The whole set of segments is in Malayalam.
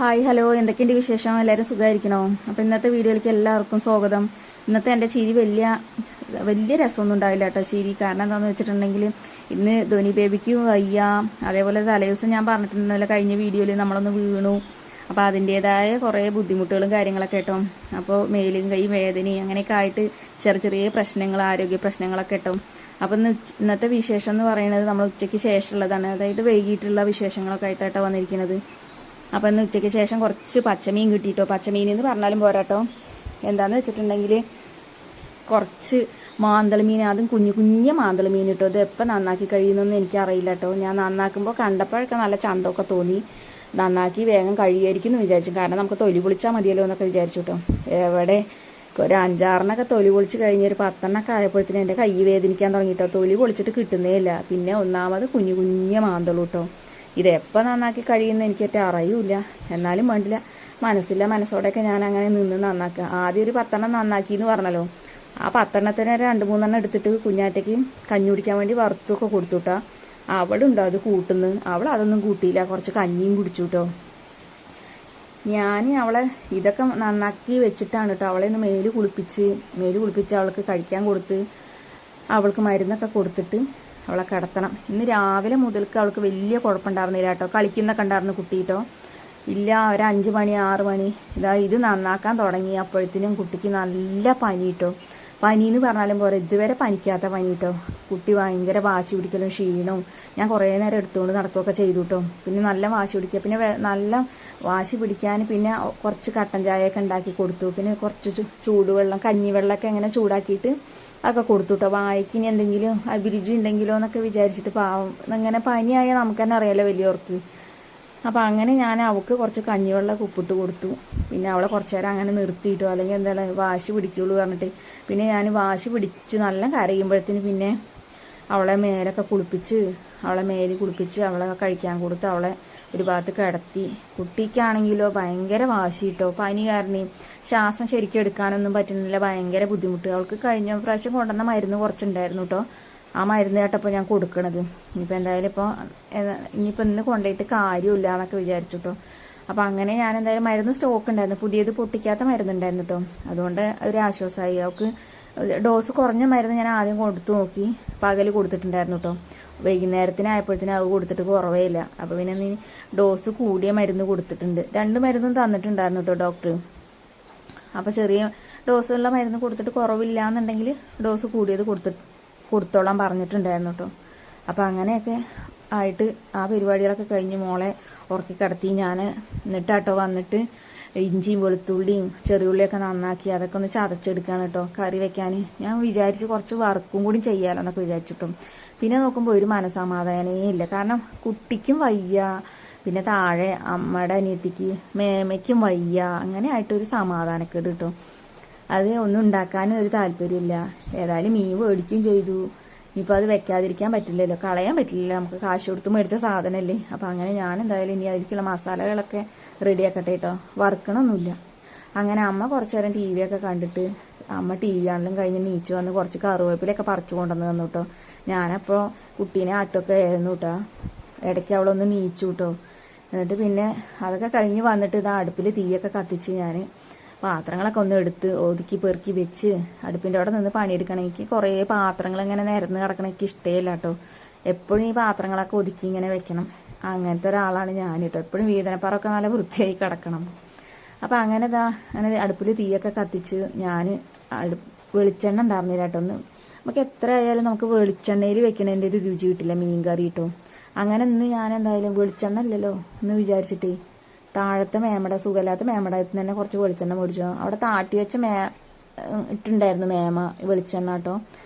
ഹായ് ഹലോ എന്തൊക്കെയുണ്ട് വിശേഷം? എല്ലാവരും സുഖമായിരിക്കണോ? അപ്പോൾ ഇന്നത്തെ വീഡിയോയിലേക്ക് എല്ലാവർക്കും സ്വാഗതം. ഇന്നത്തെ എൻ്റെ ചിരി വലിയ രസമൊന്നും ഉണ്ടാവില്ല കേട്ടോ. ചിരി കാരണം എന്താണെന്ന് വെച്ചിട്ടുണ്ടെങ്കിൽ ഇന്ന് ധോനി ബേബിക്ക് വയ്യ. അതേപോലെ തലേദിവസം ഞാൻ പറഞ്ഞിട്ടുണ്ടല്ലോ കഴിഞ്ഞ വീഡിയോയിൽ നമ്മളൊന്ന് വീണു. അപ്പോൾ അതിൻ്റേതായ കുറേ ബുദ്ധിമുട്ടുകളും കാര്യങ്ങളൊക്കെ കേട്ടോ. അപ്പോൾ മേലും കൈ വേദനയും അങ്ങനെയൊക്കെ ആയിട്ട് ചെറിയ പ്രശ്നങ്ങൾ, ആരോഗ്യ പ്രശ്നങ്ങളൊക്കെ കേട്ടോ. അപ്പോൾ ഇന്നത്തെ വിശേഷം എന്ന് പറയുന്നത് നമ്മൾ ഉച്ചയ്ക്ക് ശേഷമുള്ളതാണ്. അതായത് വൈകിട്ടുള്ള വിശേഷങ്ങളൊക്കെ ആയിട്ടാട്ടോ വന്നിരിക്കുന്നത്. അപ്പം ഇന്ന് ഉച്ചയ്ക്ക് ശേഷം കുറച്ച് പച്ചമീൻ കിട്ടിയിട്ടോ. പച്ചമീൻ എന്ന് പറഞ്ഞാലും പോരാട്ടോ. എന്താണെന്ന് വെച്ചിട്ടുണ്ടെങ്കിൽ കുറച്ച് മാന്തൾ മീൻ, അതും കുഞ്ഞു മാന്തൾ മീൻ കിട്ടോ. ഇത് എപ്പോൾ നന്നാക്കി കഴിയുന്നൊന്നും എനിക്കറിയില്ല കേട്ടോ. ഞാൻ നന്നാക്കുമ്പോൾ കണ്ടപ്പോഴൊക്കെ നല്ല ചന്തമൊക്കെ തോന്നി. നന്നാക്കി വേഗം കഴിയായിരിക്കും എന്ന് വിചാരിച്ചു. കാരണം നമുക്ക് തൊലി പൊളിച്ചാൽ മതിയല്ലോ എന്നൊക്കെ വിചാരിച്ചു കേട്ടോ. എവിടെ ഒരു 5-6 തൊലി പൊളിച്ച് കഴിഞ്ഞ് ഒരു 10 ആയപ്പോഴത്തേനും എൻ്റെ കൈ വേദനിക്കാൻ തുടങ്ങിയിട്ടോ. തൊലി പൊളിച്ചിട്ട് കിട്ടുന്നേ ഇല്ല. പിന്നെ ഒന്നാമത് കുഞ്ഞു മാന്തളൂ കേട്ടോ. ഇതെപ്പോൾ നന്നാക്കി കഴിയുന്ന എനിക്കേറ്റ അറിയൂല. എന്നാലും വേണ്ടില്ല, മനസ്സോടെയൊക്കെ ഞാൻ അങ്ങനെ നിന്ന് നന്നാക്കുക. ആദ്യം ഒരു 10 നന്നാക്കി എന്ന് പറഞ്ഞല്ലോ. ആ 10 2-3 എടുത്തിട്ട് കുഞ്ഞാറ്റയ്ക്ക് കഞ്ഞി കുടിക്കാൻ വേണ്ടി വറുത്തൊക്കെ കൊടുത്തുട്ടാ. അവളുണ്ടോ അത് കൂട്ടുന്നു. അവൾ അതൊന്നും കൂട്ടിയില്ല, കുറച്ച് കഞ്ഞിയും കുടിച്ചു കേട്ടോ. ഞാൻ അവളെ ഇതൊക്കെ നന്നാക്കി വെച്ചിട്ടാണ് കേട്ടോ അവളെ ഒന്ന് മേല് കുളിപ്പിച്ച് അവൾക്ക് കഴിക്കാൻ കൊടുത്ത് അവൾക്ക് മരുന്നൊക്കെ കൊടുത്തിട്ട് അവളെ കിടത്തണം. ഇന്ന് രാവിലെ മുതൽക്ക് അവൾക്ക് വലിയ കുഴപ്പമുണ്ടായിരുന്നില്ല കേട്ടോ. കളിക്കുന്നൊക്കെ ഉണ്ടായിരുന്നു കുട്ടി കേട്ടോ. ഇല്ല, ഒരു 5 മണി 6 മണി ഇത് നന്നാക്കാൻ തുടങ്ങി അപ്പോഴത്തേനും കുട്ടിക്ക് നല്ല പനി കേട്ടോ. പനി എന്ന് പറഞ്ഞാലും പോരെ, ഇതുവരെ പനിക്കാത്ത പനി കേട്ടോ. കുട്ടി ഭയങ്കര വാശി പിടിക്കലും ക്ഷീണവും. ഞാൻ കുറേ നേരം എടുത്തുകൊണ്ട് നടക്കുകയൊക്കെ ചെയ്തു കേട്ടോ. പിന്നെ നല്ല വാശി പിടിക്കുക, പിന്നെ നല്ല വാശി പിടിക്കാൻ പിന്നെ കുറച്ച് കട്ടൻ ചായയൊക്കെ ഉണ്ടാക്കി കൊടുത്തു. പിന്നെ കുറച്ച് ചൂടുവെള്ളം, കഞ്ഞിവെള്ളമൊക്കെ അങ്ങനെ ചൂടാക്കിയിട്ട് ഒക്കെ കൊടുത്തു കേട്ടോ. വായിക്ക് ഇനി എന്തെങ്കിലും അഭിരുചി ഉണ്ടെങ്കിലോ എന്നൊക്കെ വിചാരിച്ചിട്ട്. പാവം, അങ്ങനെ പനിയായാൽ നമുക്ക് തന്നെ അറിയാലോ വലിയവർക്ക്. അപ്പോൾ അങ്ങനെ ഞാൻ അവൾക്ക് കുറച്ച് കഞ്ഞിവെള്ളമൊക്കെ ഉപ്പിട്ട് കൊടുത്തു. പിന്നെ അവളെ കുറച്ച് നേരം അങ്ങനെ നിർത്തിയിട്ടു, അല്ലെങ്കിൽ എന്താണ് വാശി പിടിക്കുള്ളൂ പറഞ്ഞിട്ട്. പിന്നെ ഞാൻ വാശി പിടിച്ചു നല്ല കരയുമ്പോഴത്തേന് പിന്നെ അവളെ മേലൊക്കെ കുളിപ്പിച്ച് അവളെ കഴിക്കാൻ കൊടുത്ത് അവളെ ഒരു ഭാഗത്ത് കിടത്തി. കുട്ടിക്കാണെങ്കിലോ ഭയങ്കര വാശി കേട്ടോ. പനി കാരണം ശ്വാസം ശരിക്കും എടുക്കാനൊന്നും പറ്റുന്നില്ല, ഭയങ്കര ബുദ്ധിമുട്ട്. അവൾക്ക് കഴിഞ്ഞ പ്രാവശ്യം കൊണ്ടുവന്ന മരുന്ന് കുറച്ചുണ്ടായിരുന്നു കേട്ടോ. ആ മരുന്ന് കേട്ടപ്പോൾ ഞാൻ കൊടുക്കണത്. ഇനിയിപ്പോൾ എന്തായാലും ഇനിയിപ്പോൾ ഇന്ന് കൊണ്ടുപോയിട്ട് കാര്യമില്ല എന്നൊക്കെ വിചാരിച്ചു കേട്ടോ. അപ്പോൾ അങ്ങനെ ഞാൻ എന്തായാലും മരുന്ന് സ്റ്റോക്ക് ഉണ്ടായിരുന്നു, പുതിയത് പൊട്ടിക്കാത്ത മരുന്നുണ്ടായിരുന്നു കേട്ടോ. അതുകൊണ്ട് ഒരു ആശ്വാസമായി. അവൾക്ക് ഡോസ് കുറഞ്ഞ മരുന്ന് ഞാൻ ആദ്യം കൊടുത്തു നോക്കി, പകൽ കൊടുത്തിട്ടുണ്ടായിരുന്നു കേട്ടോ. വൈകുന്നേരത്തിനായപ്പോഴത്തേനും അത് കൊടുത്തിട്ട് കുറവേ ഇല്ല. അപ്പോൾ പിന്നെ നീ ഡോസ് കൂടിയ മരുന്ന് കൊടുത്തിട്ടുണ്ട്. 2 മരുന്നും തന്നിട്ടുണ്ടായിരുന്നു കേട്ടോ ഡോക്ടർ. അപ്പോൾ ചെറിയ ഡോസുള്ള മരുന്ന് കൊടുത്തിട്ട് കുറവില്ല എന്നുണ്ടെങ്കിൽ ഡോസ് കൂടിയത് കൊടുത്തോളാൻ പറഞ്ഞിട്ടുണ്ടായിരുന്നു കേട്ടോ. അപ്പോൾ അങ്ങനെയൊക്കെ ആയിട്ട് ആ പരിപാടികളൊക്കെ കഴിഞ്ഞ് മോളെ ഉറക്കി കിടത്തി ഞാൻ. എന്നിട്ടാട്ടോ വന്നിട്ട് ഇഞ്ചിയും വെളുത്തുള്ളിയും ചെറിയുള്ളിയൊക്കെ നന്നാക്കി അതൊക്കെ ഒന്ന് ചതച്ചെടുക്കുകയാണ് കേട്ടോ കറി വെക്കാൻ. ഞാൻ വിചാരിച്ച് കുറച്ച് വറുക്കും കൂടി ചെയ്യാമല്ലോ എന്നൊക്കെ വിചാരിച്ചിട്ടോ. പിന്നെ നോക്കുമ്പോൾ ഒരു മനസ്സമാധാനമേ ഇല്ല. കാരണം കുട്ടിക്കും വയ്യ, പിന്നെ താഴെ അമ്മയുടെ അനിയത്തിക്ക് മേമയ്ക്കും വയ്യ. അങ്ങനെ ആയിട്ടൊരു സമാധാനക്കേട് കിട്ടും. അത് ഒന്നും ഉണ്ടാക്കാനും ഒരു താല്പര്യമില്ല. ഏതായാലും മീൻ മേടിക്കുകയും ചെയ്തു. ഇനിയിപ്പോൾ അത് വെക്കാതിരിക്കാൻ പറ്റില്ലല്ലോ, കളയാൻ പറ്റില്ലല്ലോ, നമുക്ക് കാശ് കൊടുത്ത് മേടിച്ച സാധനമല്ലേ. അപ്പോൾ അങ്ങനെ ഞാൻ എന്തായാലും ഇനി അതിലേക്കുള്ള മസാലകളൊക്കെ റെഡിയാക്കട്ടെ കേട്ടോ. വറുക്കണമൊന്നുമില്ല. അങ്ങനെ അമ്മ കുറച്ച് നേരം TV ഒക്കെ കണ്ടിട്ട്, അമ്മ TV ആണെങ്കിലും കഴിഞ്ഞ് നീച്ച് വന്ന് കുറച്ച് കറിവേപ്പിലൊക്കെ പറിച്ചു കൊണ്ടുവന്ന് തന്നു കേട്ടോ. ഞാനപ്പോൾ കുട്ടീനെ ആട്ടൊക്കെ ആയിരുന്നു കേട്ടോ. ഇടയ്ക്ക് അവളൊന്ന് നീച്ചു കേട്ടോ. എന്നിട്ട് പിന്നെ അതൊക്കെ കഴിഞ്ഞ് വന്നിട്ട് ഇതാ അടുപ്പിൽ തീയൊക്കെ കത്തിച്ച് ഞാൻ പാത്രങ്ങളൊക്കെ ഒന്ന് എടുത്ത് ഒതുക്കി പെറുക്കി വെച്ച് അടുപ്പിൻ്റെ അവിടെ നിന്ന് പണിയെടുക്കണം. എനിക്ക് കുറേ പാത്രങ്ങൾ ഇങ്ങനെ നിരന്ന് കിടക്കണം എനിക്ക് ഇഷ്ടമില്ല കേട്ടോ. എപ്പോഴും ഈ പാത്രങ്ങളൊക്കെ ഒതുക്കി ഇങ്ങനെ വെക്കണം. അങ്ങനത്തെ ഒരാളാണ് ഞാൻ കേട്ടോ. എപ്പോഴും വീതനപ്പറൊക്കെ നല്ല വൃത്തിയായി കിടക്കണം. അപ്പം അങ്ങനെ അടുപ്പിൽ തീയൊക്കെ കത്തിച്ച് ഞാൻ വെളിച്ചെണ്ണ ഉണ്ടായിരുന്നില്ല കേട്ടോ. നമുക്ക് എത്ര ആയാലും നമുക്ക് വെളിച്ചെണ്ണയിൽ വെക്കണതിൻ്റെ ഒരു രുചി കിട്ടില്ല മീൻ കറി കേട്ടോ. അങ്ങനെ ഇന്ന് ഞാൻ എന്തായാലും വെളിച്ചെണ്ണ ഇല്ലല്ലോ എന്ന് വിചാരിച്ചിട്ടേ താഴത്തെ മേമയുടെ സുഖമില്ലാത്ത മേമയുടെ തന്നെ കുറച്ച് വെളിച്ചെണ്ണ മേടിച്ചു. അവിടെ താട്ടി വെച്ച ഇട്ടുണ്ടായിരുന്നു മേമ വെളിച്ചെണ്ണ കേട്ടോ.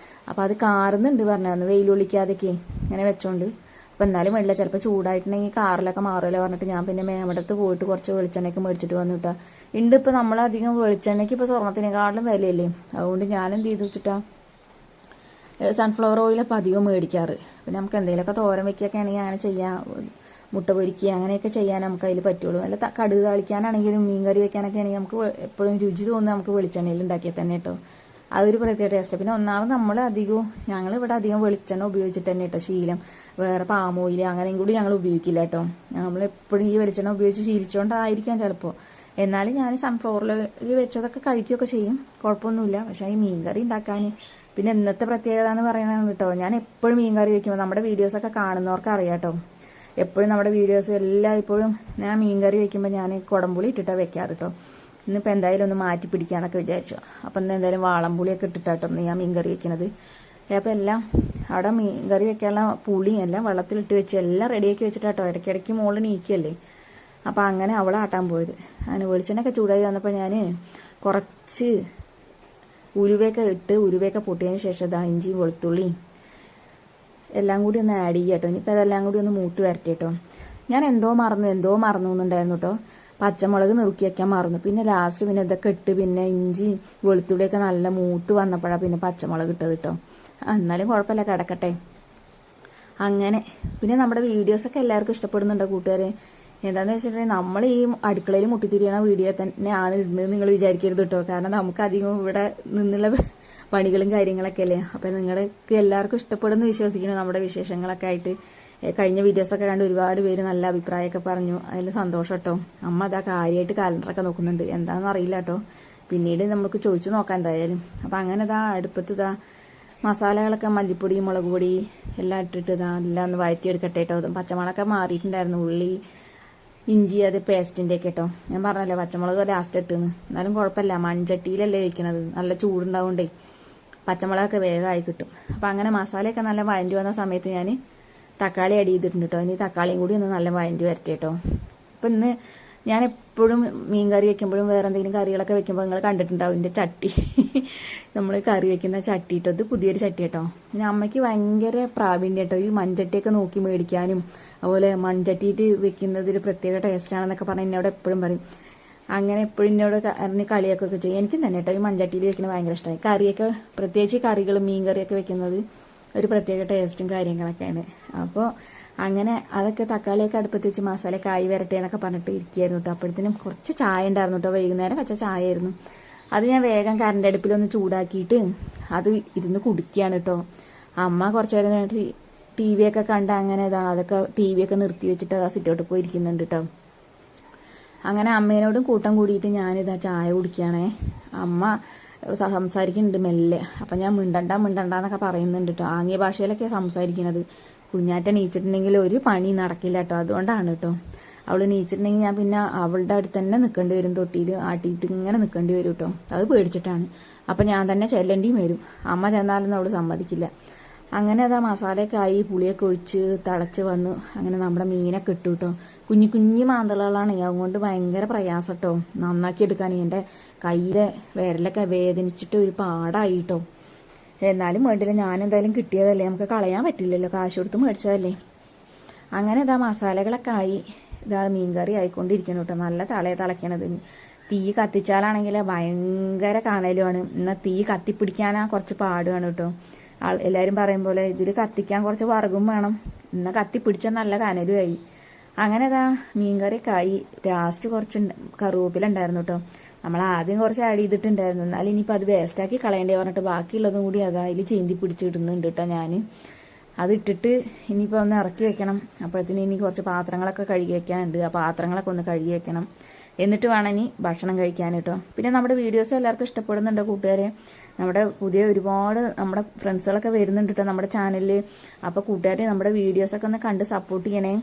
അപ്പോൾ അത് കാറുന്നുണ്ട് പറഞ്ഞായിരുന്നു വെയിലൊളിക്കാതൊക്കെ ഇങ്ങനെ വെച്ചോണ്ട്. അപ്പോൾ എന്നാലും വേണ്ടില്ല, ചിലപ്പോൾ ചൂടായിട്ടുണ്ടെങ്കിൽ കാറിലൊക്കെ മാറുമല്ലോ പറഞ്ഞിട്ട് ഞാൻ പിന്നെ മേമയുടെ അടുത്ത് പോയിട്ട് കുറച്ച് വെളിച്ചെണ്ണയൊക്കെ മേടിച്ചിട്ട് വന്നു കേട്ടോ. ഉണ്ട് ഇപ്പോൾ നമ്മളധികം വെളിച്ചെണ്ണയ്ക്ക് ഇപ്പോൾ സ്വർണ്ണത്തിനേക്കാളും വിലയല്ലേ. അതുകൊണ്ട് ഞാൻ എന്ത് ചെയ്തു വെച്ചിട്ടാ സൺഫ്ലവർ ഓയിലപ്പോൾ അധികം മേടിക്കാറ്. പിന്നെ നമുക്ക് എന്തെങ്കിലുമൊക്കെ തോരൻ വയ്ക്കുകയൊക്കെ ആണെങ്കിൽ അങ്ങനെ ചെയ്യാം, മുട്ട പൊരിക്കുക അങ്ങനെയൊക്കെ ചെയ്യാൻ നമുക്ക് അതിൽ പറ്റുള്ളൂ. അല്ല കടുക് താളിക്കാനാണെങ്കിലും മീൻ കറി വെക്കാനൊക്കെ ആണെങ്കിൽ നമുക്ക് എപ്പോഴും രുചി തോന്നുന്നത് നമുക്ക് വെളിച്ചെണ്ണയിൽ ഉണ്ടാക്കിയാൽ തന്നെ കേട്ടോ. അതൊരു പ്രത്യേക ടേസ്റ്റ്. പിന്നെ ഒന്നാമത് ഞങ്ങളിവിടെ അധികം വെളിച്ചെണ്ണ ഉപയോഗിച്ചിട്ട് തന്നെ കേട്ടോ ശീലം. വേറെ പാം ഓയിൽ അങ്ങനെയും കൂടി ഞങ്ങൾ ഉപയോഗിക്കില്ല കേട്ടോ. നമ്മളെപ്പോഴും ഈ വെളിച്ചെണ്ണ ഉപയോഗിച്ച് ശീലിച്ചുകൊണ്ടായിരിക്കാം ചിലപ്പോൾ. എന്നാലും ഞാൻ സൺഫ്ലവറിൽ വെച്ചതൊക്കെ കഴിക്കുകയൊക്കെ ചെയ്യും, കുഴപ്പമൊന്നുമില്ല. പക്ഷേ ഈ മീൻകറി ഉണ്ടാക്കാൻ പിന്നെ ഇന്നത്തെ പ്രത്യേകത എന്ന് പറയുന്നത് കേട്ടോ, ഞാൻ എപ്പോഴും മീൻകറി വെക്കുമ്പോൾ നമ്മുടെ വീഡിയോസൊക്കെ കാണുന്നവർക്ക് അറിയാം കേട്ടോ. എപ്പോഴും നമ്മുടെ വീഡിയോസ് ഇപ്പോഴും ഞാൻ മീൻകറി വെക്കുമ്പോൾ ഞാൻ കുടംപുളി ഇട്ടിട്ടാണ് വെക്കാറ് കേട്ടോ. ഇന്നിപ്പോൾ എന്തായാലും ഒന്ന് മാറ്റി പിടിക്കാന്നൊക്കെ വിചാരിച്ചു. അപ്പം ഇന്ന് എന്തായാലും വാളംപുളിയൊക്കെ ഇട്ടിട്ടാട്ടോ ഞാൻ മീൻകറി വെക്കുന്നത്. അപ്പോൾ എല്ലാം അവിടെ മീൻകറി വെക്കാനുള്ള പുളിയും എല്ലാം വെള്ളത്തിലിട്ട് വെച്ച് എല്ലാം റെഡിയാക്കി വെച്ചിട്ടാട്ടോ. ഇടയ്ക്കിടയ്ക്ക് മോള് നീക്കിയല്ലേ, അപ്പം അങ്ങനെ അവളെ ആട്ടാൻ പോയത്. അങ്ങനെ വെളിച്ചെണ്ണയൊക്കെ ചൂടായി വന്നപ്പോൾ ഞാൻ കുറച്ച് ഉരുവയൊക്കെ പൊട്ടിയതിന് ശേഷം ഇഞ്ചി വെളുത്തുള്ളി എല്ലാം കൂടി ഒന്ന് ആഡ് ചെയ്യുക കേട്ടോ. ഇനിയിപ്പോൾ അതെല്ലാം കൂടി ഒന്ന് മൂത്ത് വരട്ടെ കേട്ടോ. ഞാൻ എന്തോ മറന്നു എന്നുണ്ടായിരുന്നു കേട്ടോ. പച്ചമുളക് നുറുക്കി വയ്ക്കാൻ മറന്നു. പിന്നെ ലാസ്റ്റ് പിന്നെ ഇതൊക്കെ ഇട്ട് പിന്നെ ഇഞ്ചി വെളുത്തുള്ളിയൊക്കെ നല്ല മൂത്ത് വന്നപ്പോഴാണ് പിന്നെ പച്ചമുളക് ഇട്ടത് കേട്ടോ. എന്നാലും കുഴപ്പമില്ല, കിടക്കട്ടെ. അങ്ങനെ പിന്നെ നമ്മുടെ വീഡിയോസൊക്കെ എല്ലാവർക്കും ഇഷ്ടപ്പെടുന്നുണ്ടോ കൂട്ടുകാരെ? എന്താണെന്ന് വെച്ചിട്ടുണ്ടെങ്കിൽ നമ്മൾ ഈ അടുക്കളയിൽ മുട്ടിത്തിരിയണ വീഡിയോ തന്നെയാണ് ഇടുന്നത് നിങ്ങൾ വിചാരിക്കരുത് കേട്ടോ. കാരണം നമുക്ക് അധികം ഇവിടെ നിന്നുള്ള പണികളും കാര്യങ്ങളൊക്കെ അല്ലേ. അപ്പം നിങ്ങൾക്ക് എല്ലാവർക്കും ഇഷ്ടപ്പെടുന്നു വിശ്വസിക്കുന്നു നമ്മുടെ വിശേഷങ്ങളൊക്കെ ആയിട്ട്. കഴിഞ്ഞ വീഡിയോസൊക്കെ കണ്ട് ഒരുപാട് പേര് നല്ല അഭിപ്രായമൊക്കെ പറഞ്ഞു, അതിൽ സന്തോഷം കേട്ടോ. അമ്മ അതാ കാര്യമായിട്ട് കാലണ്ടറൊക്കെ നോക്കുന്നുണ്ട്, എന്താണെന്ന് അറിയില്ല കേട്ടോ. പിന്നീട് നമുക്ക് ചോദിച്ചു നോക്കാം എന്തായാലും. അപ്പം അങ്ങനെ അടുപ്പത്ത് മസാലകളൊക്കെ മല്ലിപ്പൊടി മുളക് പൊടി എല്ലാം ഇട്ടിട്ട് എല്ലാം ഒന്ന് വഴറ്റിയെടുക്കട്ടെ കേട്ടോ. പച്ചമുളകൊക്കെ മാറിയിട്ടുണ്ടായിരുന്നു, ഉള്ളി ഇഞ്ചി അത് പേസ്റ്റിൻ്റെ ഒക്കെ കേട്ടോ. ഞാൻ പറഞ്ഞല്ലേ പച്ചമുളക് ലാസ്റ്റ് ഇട്ടെന്ന്. എന്നാലും കുഴപ്പമില്ല, മൺചട്ടിയിലല്ലേ വെക്കുന്നത്, നല്ല ചൂടുണ്ടാവുകൊണ്ടേ പച്ചമുളകൊക്കെ വേഗമായി കിട്ടും. അപ്പം അങ്ങനെ മസാലയൊക്കെ നല്ല വഴണ്ടി വന്ന സമയത്ത് ഞാൻ തക്കാളി ആഡ് ചെയ്തിട്ടുണ്ട് കേട്ടോ. ഇനി തക്കാളിയും കൂടി ഒന്ന് നല്ല വഴണ്ടി വരട്ടെ കേട്ടോ. അപ്പം ഇന്ന് ഞാൻ എപ്പോഴും മീൻ കറി വെക്കുമ്പോഴും വേറെ എന്തെങ്കിലും കറികളൊക്കെ വെക്കുമ്പോൾ നിങ്ങൾ കണ്ടിട്ടുണ്ടാവും ഇതിൻ്റെ ചട്ടി. നമ്മൾ കറി വെക്കുന്ന ചട്ടി കേട്ടോ. ഇത് പുതിയൊരു ചട്ടി കേട്ടോ. പിന്നെ അമ്മയ്ക്ക് ഭയങ്കര പ്രാവീണ്യം കേട്ടോ ഈ മൺചട്ടിയൊക്കെ നോക്കി മേടിക്കാനും അതുപോലെ മൺചട്ടിയിട്ട് വെക്കുന്നത് ഒരു പ്രത്യേക ടേസ്റ്റാണെന്നൊക്കെ പറഞ്ഞ് എന്നോട് എപ്പോഴും പറയും. അങ്ങനെ എപ്പോഴും എന്നോട് കളിയൊക്കെ ചെയ്യും. എനിക്കും തന്നെ കേട്ടോ ഈ മൺചട്ടിയിൽ വെക്കുന്നത് ഭയങ്കര ഇഷ്ടമായി. കറിയൊക്കെ പ്രത്യേകിച്ച് കറികൾ മീൻ കറിയൊക്കെ വെക്കുന്നത് ഒരു പ്രത്യേക ടേസ്റ്റും കാര്യങ്ങളൊക്കെയാണ്. അപ്പോൾ അങ്ങനെ അതൊക്കെ തക്കാളിയൊക്കെ അടുപ്പത്ത് വെച്ച് മസാലയൊക്കെ ആയി വരട്ടെ എന്നൊക്കെ പറഞ്ഞിട്ട് ഇരിക്കുകയായിരുന്നു കേട്ടോ. അപ്പോഴത്തേനും കുറച്ച് ചായ ഉണ്ടായിരുന്നു കേട്ടോ, വൈകുന്നേരം വെച്ച ചായ ആയിരുന്നു. അത് ഞാൻ വേഗം കറണ്ട് അടുപ്പിലൊന്ന് ചൂടാക്കിയിട്ട് അത് ഇരുന്ന് കുടിക്കുകയാണ് കേട്ടോ. അമ്മ കുറച്ച് നേരം ടി വി ഒക്കെ കണ്ട് അങ്ങനെ അതൊക്കെ ടി വി ഒക്കെ നിർത്തി വെച്ചിട്ട് സിറ്റൗട്ട് പോയി ഇരിക്കുന്നുണ്ട് കേട്ടോ. അങ്ങനെ അമ്മേനോടും കൂട്ടം കൂടിയിട്ട് ഞാനിതാ ചായ കുടിക്കുകയാണേ. അമ്മ സംസാരിക്കുന്നുണ്ട് മെല്ലെ. അപ്പം ഞാൻ മിണ്ടണ്ടെന്നൊക്കെ പറയുന്നുണ്ട് കേട്ടോ. ആംഗ്യ ഭാഷയിലൊക്കെ സംസാരിക്കുന്നത്. കുഞ്ഞാറ്റ നീച്ചിട്ടുണ്ടെങ്കിൽ ഒരു പണി നടക്കില്ല കേട്ടോ. അതുകൊണ്ടാണ് കേട്ടോ. അവൾ നീച്ചിട്ടുണ്ടെങ്കിൽ ഞാൻ പിന്നെ അവളുടെ അടുത്ത് തന്നെ നിൽക്കേണ്ടി വരും, തൊട്ടിയിൽ ആട്ടിയിട്ട് ഇങ്ങനെ നിൽക്കേണ്ടി വരും കേട്ടോ. അത് പേടിച്ചിട്ടാണ്. അപ്പം ഞാൻ തന്നെ ചെല്ലേണ്ടിയും വരും. അമ്മ ചെന്നാലൊന്നും അവൾ സമ്മതിക്കില്ല. അങ്ങനെ മസാലയൊക്കെ ആയി പുളിയൊക്കെ ഒഴിച്ച് തിളച്ച് വന്നു. അങ്ങനെ നമ്മുടെ മീനൊക്കെ ഇട്ടു കേട്ടോ. കുഞ്ഞു മാന്തളകളാണ്, അതുകൊണ്ട് ഭയങ്കര പ്രയാസം കേട്ടോ നന്നാക്കി എടുക്കാൻ. എൻ്റെ കയ്യിലെ വിരലൊക്കെ വേദനിച്ചിട്ട് ഒരു പാടായി കേട്ടോ. എന്നാലും വേണ്ടില്ല, ഞാനെന്തായാലും കിട്ടിയതല്ലേ, നമുക്ക് കളയാൻ പറ്റില്ലല്ലോ, കാശ് കൊടുത്ത് മേടിച്ചതല്ലേ. അങ്ങനെ മസാലകളൊക്കെ ആയി മീൻകറി ആയിക്കൊണ്ടിരിക്കണം കേട്ടോ. നല്ല തിളയ്ക്കണത്. തീ കത്തിച്ചാലാണെങ്കിൽ ഭയങ്കര കാണലുമാണ്. എന്നാൽ തീ കത്തിപ്പിടിക്കാനാ കുറച്ച് പാടുമാണ് കേട്ടോ. എല്ലാവരും പറയും പോലെ ഇതിൽ കത്തിക്കാൻ കുറച്ച് വറകും വേണം, എന്നാൽ കത്തിപ്പിടിച്ചാൽ നല്ല കനലുമായി. അങ്ങനെ മീൻകറിയൊക്കെ ആയി. ലാസ്റ്റ് കുറച്ച് കറുവേപ്പില ഉണ്ടായിരുന്നു കേട്ടോ. നമ്മൾ ആദ്യം കുറച്ച് ആഡ് ചെയ്തിട്ടുണ്ടായിരുന്നു, എന്നാലും ഇനിയിപ്പോൾ അത് വേസ്റ്റാക്കി കളയേണ്ടി പറഞ്ഞിട്ട് ബാക്കിയുള്ളതും കൂടി അതിൽ ചീന്തി പിടിച്ചിടുന്നുണ്ട് കേട്ടോ. ഞാൻ അതിട്ടിട്ട് ഇനിയിപ്പോൾ ഒന്ന് ഇറക്കി വെക്കണം. അപ്പോഴത്തേനും ഇനി കുറച്ച് പാത്രങ്ങളൊക്കെ കഴുകി വെക്കാനുണ്ട്. ആ പാത്രങ്ങളൊക്കെ ഒന്ന് കഴുകി വെക്കണം. എന്നിട്ട് വേണം ഇനി ഭക്ഷണം കഴിക്കാൻ കേട്ടോ. പിന്നെ നമ്മുടെ വീഡിയോസ് എല്ലാവർക്കും ഇഷ്ടപ്പെടുന്നുണ്ടോ കൂട്ടുകാരെ? നമ്മുടെ പുതിയ ഒരുപാട് നമ്മുടെ ഫ്രണ്ട്സുകളൊക്കെ വരുന്നുണ്ട് കേട്ടോ നമ്മുടെ ചാനലിൽ. അപ്പോൾ കൂട്ടുകാരെ നമ്മുടെ വീഡിയോസൊക്കെ ഒന്ന് കണ്ട് സപ്പോർട്ട് ചെയ്യണേ.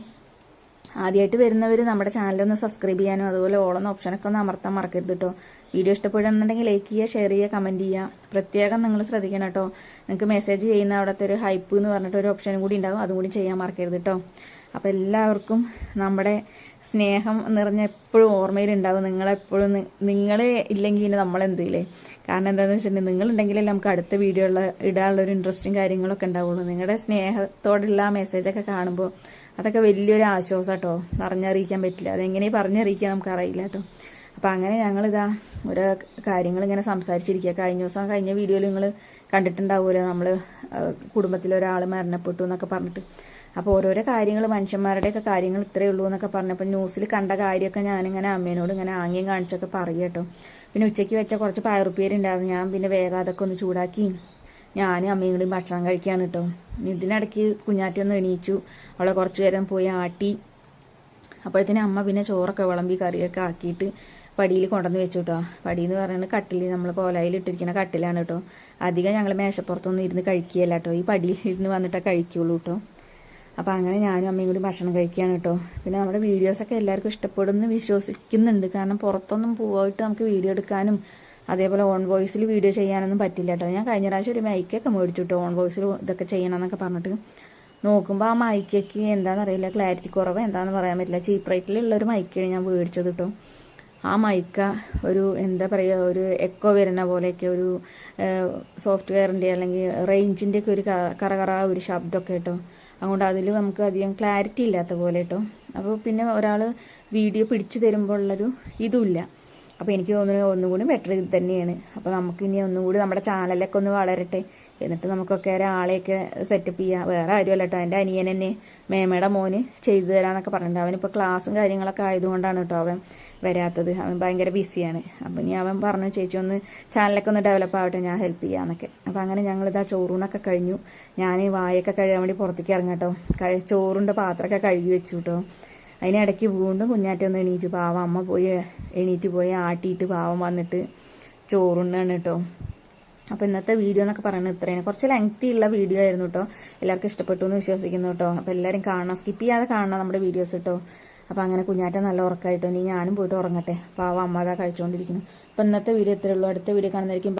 ആദ്യമായിട്ട് വരുന്നവർ നമ്മുടെ ചാനലൊന്ന് സബ്സ്ക്രൈബ് ചെയ്യാനും അതുപോലെ ഓളെന്ന ഓപ്ഷനൊക്കെ ഒന്ന് അമർത്താൻ മറക്കരുത് കേട്ടോ. വീഡിയോ ഇഷ്ടപ്പെടുന്നുണ്ടെങ്കിൽ ലൈക്ക് ചെയ്യുക, ഷെയർ ചെയ്യുക, കമൻറ്റ് ചെയ്യുക. പ്രത്യേകം നിങ്ങൾ ശ്രദ്ധിക്കണം കേട്ടോ. നിങ്ങൾക്ക് മെസ്സേജ് ചെയ്യുന്ന അവിടുത്തെ ഒരു ഹൈപ്പ് എന്ന് പറഞ്ഞിട്ട് ഒരു ഓപ്ഷനും കൂടി ഉണ്ടാകും, അതും കൂടി ചെയ്യാൻ മറക്കരുത് കേട്ടോ. അപ്പോൾ എല്ലാവർക്കും നമ്മുടെ സ്നേഹം നിറഞ്ഞ എപ്പോഴും ഓർമ്മയിലുണ്ടാവും. നിങ്ങളെപ്പോഴും നിങ്ങൾ ഇല്ലെങ്കിൽ പിന്നെ നമ്മളെന്തില്ലേ. കാരണം എന്താണെന്ന് വെച്ചിട്ടുണ്ടെങ്കിൽ നിങ്ങളുണ്ടെങ്കിലല്ലേ നമുക്ക് അടുത്ത വീഡിയോ ഇടാനുള്ളൊരു ഇൻട്രസ്റ്റും കാര്യങ്ങളൊക്കെ ഉണ്ടാവുള്ളൂ. നിങ്ങളുടെ സ്നേഹത്തോടുള്ള ആ മെസ്സേജൊക്കെ കാണുമ്പോൾ അതൊക്കെ വലിയൊരു ആശ്വാസം കേട്ടോ. പറഞ്ഞറിയിക്കാൻ പറ്റില്ല, അതെങ്ങനെ പറഞ്ഞറിയിക്കാൻ നമുക്കറിയില്ല കേട്ടോ. അപ്പം അങ്ങനെ ഞങ്ങളിതാ ഓരോ കാര്യങ്ങൾ ഇങ്ങനെ സംസാരിച്ചിരിക്കുക. കഴിഞ്ഞ വീഡിയോയിൽ നിങ്ങൾ കണ്ടിട്ടുണ്ടാവുമല്ലോ, നമ്മൾ കുടുംബത്തിലൊരാൾ മരണപ്പെട്ടു എന്നൊക്കെ പറഞ്ഞിട്ട്. അപ്പോൾ ഓരോരോ കാര്യങ്ങൾ മനുഷ്യന്മാരുടെയൊക്കെ കാര്യങ്ങൾ ഇത്രയേ ഉള്ളൂ എന്നൊക്കെ പറഞ്ഞപ്പോൾ ന്യൂസിൽ കണ്ട കാര്യമൊക്കെ ഞാനിങ്ങനെ അമ്മേനോട് ഇങ്ങനെ ആംഗ്യം കാണിച്ചൊക്കെ പറയും കേട്ടോ. പിന്നെ ഉച്ചയ്ക്ക് വെച്ച കുറച്ച് പയറുപ്പേരുണ്ടായിരുന്നു. ഞാൻ പിന്നെ വേഗം അതൊക്കെ ഒന്ന് ചൂടാക്കി ഞാനും അമ്മയും കൂടി ഭക്ഷണം കഴിക്കുകയാണ് കേട്ടോ. ഇതിനിടയ്ക്ക് കുഞ്ഞാറ്റി ഒന്ന് എണീച്ചു. അവളെ കുറച്ചു നേരം പോയി ആട്ടി. അപ്പോഴത്തേനും അമ്മ പിന്നെ ചോറൊക്കെ വിളമ്പി കറിയൊക്കെ ആക്കിയിട്ട് പടിയിൽ കൊണ്ടുവന്ന് വെച്ചു കേട്ടോ. പടിയെന്ന് പറയുന്നത് കട്ടിൽ, നമ്മൾ കോലായിൽ ഇട്ടിരിക്കുന്ന കട്ടിലാണ് കേട്ടോ. അധികം ഞങ്ങൾ മേശപ്പുറത്തൊന്നും ഇരുന്ന് കഴിക്കുകയല്ല കേട്ടോ. ഈ പടിയിൽ ഇരുന്ന് വന്നിട്ടേ കഴിക്കുള്ളൂ കേട്ടോ. അപ്പോൾ അങ്ങനെ ഞാനും അമ്മയും കൂടി ഭക്ഷണം കഴിക്കുകയാണ് കേട്ടോ. പിന്നെ നമ്മുടെ വീഡിയോസൊക്കെ എല്ലാവർക്കും ഇഷ്ടപ്പെടുമെന്ന് വിശ്വസിക്കുന്നുണ്ട്. കാരണം പുറത്തൊന്നും പോയിട്ട് നമുക്ക് വീഡിയോ എടുക്കാനും അതേപോലെ ഓൺ വോയിസിൽ വീഡിയോ ചെയ്യാനൊന്നും പറ്റില്ല കേട്ടോ. ഞാൻ കഴിഞ്ഞ പ്രാവശ്യം ഒരു മൈക്കൊക്കെ മേടിച്ചു കേട്ടോ, ഓൺ വോയിസിൽ ഇതൊക്കെ ചെയ്യണം എന്നൊക്കെ പറഞ്ഞിട്ട്. നോക്കുമ്പോൾ ആ മൈക്കൊക്കെ എന്താണെന്നറിയില്ല, ക്ലാരിറ്റി കുറവ് എന്താണെന്ന് പറയാൻ പറ്റില്ല. ചീപ്പ് റേറ്റിലുള്ളൊരു മൈക്കാണ് ഞാൻ മേടിച്ചത് കേട്ടോ. ആ മൈക്ക ഒരു എന്താ പറയുക, ഒരു എക്കോ വരുന്ന പോലെയൊക്കെ ഒരു സോഫ്റ്റ്വെയറിൻ്റെ അല്ലെങ്കിൽ റേഞ്ചിൻ്റെ ഒക്കെ ഒരു കറകറ ഒരു ശബ്ദമൊക്കെ കേട്ടോ. അതുകൊണ്ട് അതിൽ നമുക്ക് അധികം ക്ലാരിറ്റി ഇല്ലാത്ത പോലെ കേട്ടോ. അപ്പോൾ പിന്നെ ഒരാൾ വീഡിയോ പിടിച്ചു തരുമ്പോൾ ഉള്ളൊരു ഇതുമില്ല. അപ്പോൾ എനിക്ക് തോന്നുന്നത് ഒന്നുകൂടി ബെറ്റർ ഇത് തന്നെയാണ്. അപ്പോൾ നമുക്കിനി ഒന്നുകൂടി നമ്മുടെ ചാനലൊക്കെ ഒന്ന് വളരട്ടെ, എന്നിട്ട് നമുക്കൊക്കെ ഒരാളെയൊക്കെ സെറ്റപ്പ് ചെയ്യാം. വേറെ ആരുമല്ല കേട്ടോ, എൻ്റെ അനിയൻ തന്നെ മേമയുടെ മോന് ചെയ്തു തരാമെന്നൊക്കെ പറഞ്ഞിട്ടുണ്ട്. അവനിപ്പോൾ ക്ലാസ്സും കാര്യങ്ങളൊക്കെ ആയതുകൊണ്ടാണ് കേട്ടോ അവൻ വരാത്തത്. അവൻ ഭയങ്കര ബിസിയാണ്. അപ്പം ഇനി അവൻ പറഞ്ഞു ചേച്ചി ഒന്ന് ചാനലൊക്കെ ഒന്ന് ഡെവലപ്പ് ആവട്ടെ, ഞാൻ ഹെൽപ്പ് ചെയ്യാമെന്നൊക്കെ. അപ്പോൾ അങ്ങനെ ഞങ്ങളിതാ ചോറൂണൊക്കെ കഴിഞ്ഞു. ഞാൻ വായൊക്കെ കഴുകാൻ വേണ്ടി പുറത്തേക്ക് ഇറങ്ങട്ടോ. ചോറിൻ്റെ പാത്രമൊക്കെ കഴുകി വെച്ചു കേട്ടോ. അതിനിടയ്ക്ക് വീണ്ടും കുഞ്ഞാറ്റൊന്ന് എണീറ്റ് പാവം അമ്മ പോയി എണീറ്റ് പോയി ആട്ടിയിട്ട് പാവം വന്നിട്ട് ചോറുണ്ണാണ് കേട്ടോ. അപ്പോൾ ഇന്നത്തെ വീഡിയോ എന്നൊക്കെ പറയുന്നത് ഇത്രയാണ്. കുറച്ച് ലെങ്തി ഉള്ള വീഡിയോ ആയിരുന്നു കേട്ടോ. എല്ലാവർക്കും ഇഷ്ടപ്പെട്ടു എന്ന് വിശ്വസിക്കുന്നു കേട്ടോ. അപ്പോൾ എല്ലാവരും കാണണം, സ്കിപ്പ് ചെയ്യാതെ കാണണം നമ്മുടെ വീഡിയോസ് കേട്ടോ. അപ്പോൾ അങ്ങനെ കുഞ്ഞാറ്റ നല്ല ഉറക്കമായിട്ടോ. ഇനി ഞാനും പോയിട്ട് ഉറങ്ങട്ടെ. പാവം അമ്മ അതാ കഴിച്ചുകൊണ്ടിരിക്കുന്നു. അപ്പോൾ ഇന്നത്തെ വീഡിയോ ഇത്രയേ ഉള്ളൂ. അടുത്ത വീഡിയോ കാണുന്നതായിരിക്കും.